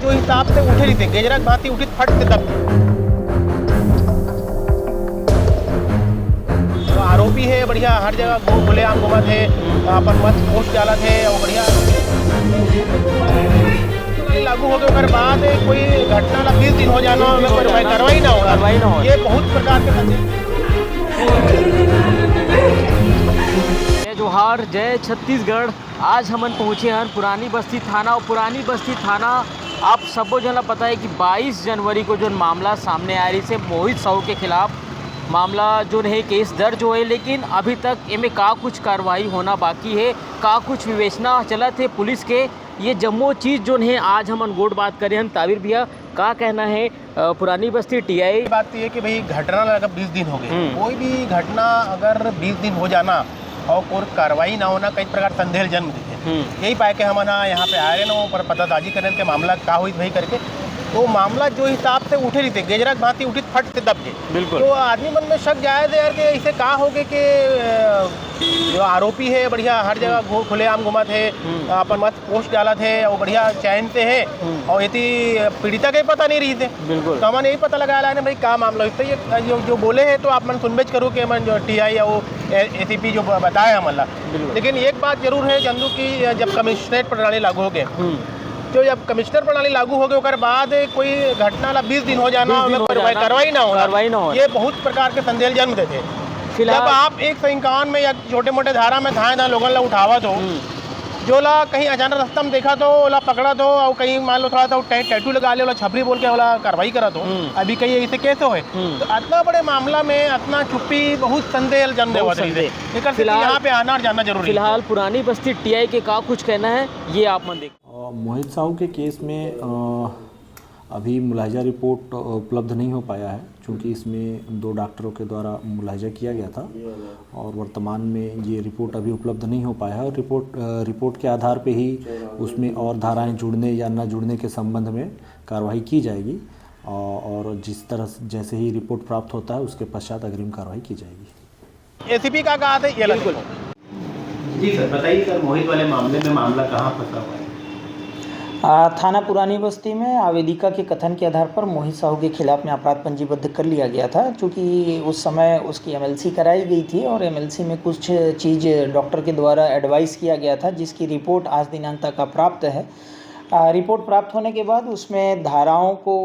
जो हिसाब से उठे रही थे गेजरा भांति उठी फट से दब तो आरोपी है बढ़िया हर जगह खुलेआम घुमा थे अपन मत पोस्ट डाला थे और बढ़िया लागू हो गए ओकर बाद कोई घटना ला 20 दिन हो जाना हमें कोई कार्रवाई ना हो ये बहुत प्रकार के जोहार जय छत्तीसगढ़। आज हमन पहुँचे हैं पुरानी बस्ती थाना और पुरानी बस्ती थाना आप सबको जना पता है कि 22 जनवरी को जो मामला सामने आ रही से मोहित साहू के खिलाफ मामला जो है केस दर्ज हुए, लेकिन अभी तक इनमें का कुछ कार्रवाई होना बाकी है, का कुछ विवेचना चलत है पुलिस के। ये जम्मो चीज़ जो है आज हम गोट बात करें हम ताबिर भैया का कहना है पुरानी बस्ती टीआई बात ये है कि भाई घटना अगर 20 दिन हो गए कोई भी घटना अगर 20 दिन हो जाना और कोई कार्रवाई ना होना कई प्रकार संदेह जन्म देते यही पाए के हम यहाँ पे आए ना पर पतादाजी करने के मामला का हुई भाई करके तो मामला जो हिसाब से उठे रही थे गेजरा भांति उठी फट से दब गए। बिल्कुल तो आदमी मन में शक जायज है यार कि इसे कहा हो गए कि जो आरोपी है बढ़िया हर जगह खुलेआम घुमा थे अपन मत पोस्ट डाला थे और बढ़िया चैन से है और यदि पीड़िता के पता नहीं रही थे बिल्कुल तो हमने यही पता लगाया ना भाई क्या मामला है ये जो बोले हैं तो आप मन सुनबेज करो कि मन जो टीआई या वो एसीपी जो बताया हमला। लेकिन एक बात जरूर है चंदू की जब कमिश्नरेट प्रणाली लागू हो गए तो जब कमिश्नर प्रणाली लागू हो गए ओकर बाद कोई घटना ला 20 दिन हो जाना हमें कार्रवाई ना हो ये बहुत प्रकार के संदेह जन्म देते। जब आप 151 में या छोटे मोटे धारा में थाने लोगों ला उठावा तो जो ला कहीं अचानक रास्ता में देखा तो ओला पकड़ा तो और कहीं मान लो थोड़ा सा टैटू लगा ले छपरी बोल के ओला कार्रवाई करा तो अभी कहीं ऐसे कैसे हुए तो इतना बड़े मामला में इतना चुप्पी बहुत संदेह जन्म दे यहाँ पे आना और जाना जरूरी। फिलहाल पुरानी बस्ती टीआई के का कुछ कहना है ये आप मन देख। मोहित साहू के केस में अभी मुलाहिजा रिपोर्ट उपलब्ध नहीं हो पाया है क्योंकि इसमें 2 डॉक्टरों के द्वारा मुलाहिजा किया गया था और वर्तमान में ये रिपोर्ट अभी उपलब्ध नहीं हो पाया है और रिपोर्ट के आधार पे ही उसमें और धाराएं जुड़ने या न जुड़ने के संबंध में कार्रवाई की जाएगी और जिस तरह जैसे ही रिपोर्ट प्राप्त होता है उसके पश्चात अग्रिम कार्रवाई की जाएगी। एसीपी का कहा था ये बिल्कुल जी सर बताइए सर मोहित वाले मामले में मामला कहाँ फंसा हुआ है? थाना पुरानी बस्ती में आवेदिका के कथन के आधार पर मोहित साहू के खिलाफ में अपराध पंजीबद्ध कर लिया गया था क्योंकि उस समय उसकी एमएलसी कराई गई थी और एमएलसी में कुछ चीज़ डॉक्टर के द्वारा एडवाइस किया गया था जिसकी रिपोर्ट आज दिनांक तक प्राप्त है। रिपोर्ट प्राप्त होने के बाद उसमें धाराओं को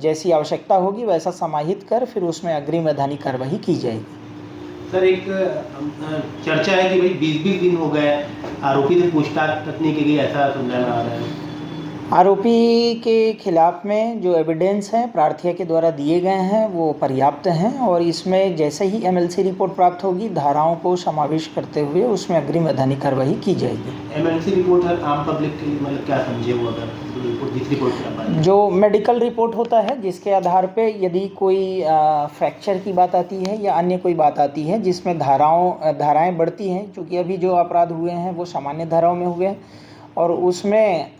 जैसी आवश्यकता होगी वैसा समाहित कर फिर उसमें अग्रिम वैधानिक कार्रवाई की जाएगी। सर एक चर्चा है कि भाई 20-20 दिन हो गए आरोपी से पूछताछ तक नहीं की गई ऐसा सुनने में आ रहा है। आरोपी के खिलाफ में जो एविडेंस हैं प्रार्थी के द्वारा दिए गए हैं वो पर्याप्त हैं और इसमें जैसे ही एमएलसी रिपोर्ट प्राप्त होगी धाराओं को समावेश करते हुए उसमें अग्रिम वैधानिक कार्रवाई की जाएगी। एमएलसी रिपोर्ट है आम पब्लिक के लिए मतलब क्या समझे वो अगर जो मेडिकल रिपोर्ट होता है जिसके आधार पे यदि कोई फ्रैक्चर की बात आती है या अन्य कोई बात आती है जिसमें धाराएं बढ़ती हैं क्योंकि अभी जो अपराध हुए हैं वो सामान्य धाराओं में हुए हैं और उसमें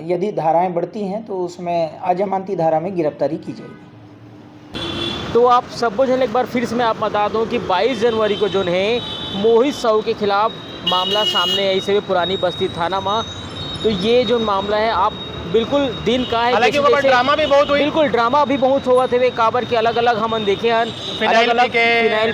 यदि धाराएं बढ़ती हैं तो उसमें अजमानती धारा में गिरफ्तारी की जाएगी। तो आप सबको जो एक बार फिर से मैं आप बता दूं कि 22 जनवरी को जो है मोहित साहू के खिलाफ मामला सामने आई से पुरानी बस्ती थाना में तो ये जो मामला है आप बिल्कुल दिन का है ड्रामा भी बहुत हुई बिल्कुल ड्रामा भी बहुत हुआ थे काबर के अलग अलग हमन देखे हन फिनाइल के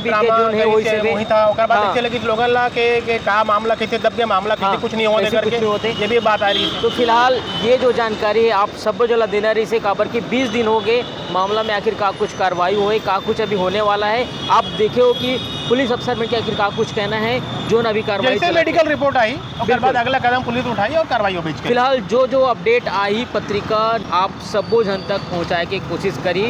जो है वही से वही था ओकर बाद अच्छे लगी लोगन ला के का मामला कैसे दब गया मामला कैसे कुछ नहीं होने करके ये भी बात आ रही है। तो फिलहाल ये जो जानकारी है आप सब जो देना रही से काबर की 20 दिन हो गए मामला में आखिर का कुछ कार्रवाई हुई का कुछ अभी होने वाला है आप देखे हो कि पुलिस अफसर में क्या आखिर का कुछ कहना है जो अभी कार्रवाई जैसे मेडिकल रिपोर्ट आई उसके बाद अगला कदम पुलिस उठाई और कार्रवाई हो। फिलहाल जो अपडेट आई पत्रिका आप सबो जन तक पहुँचाए की कोशिश करी।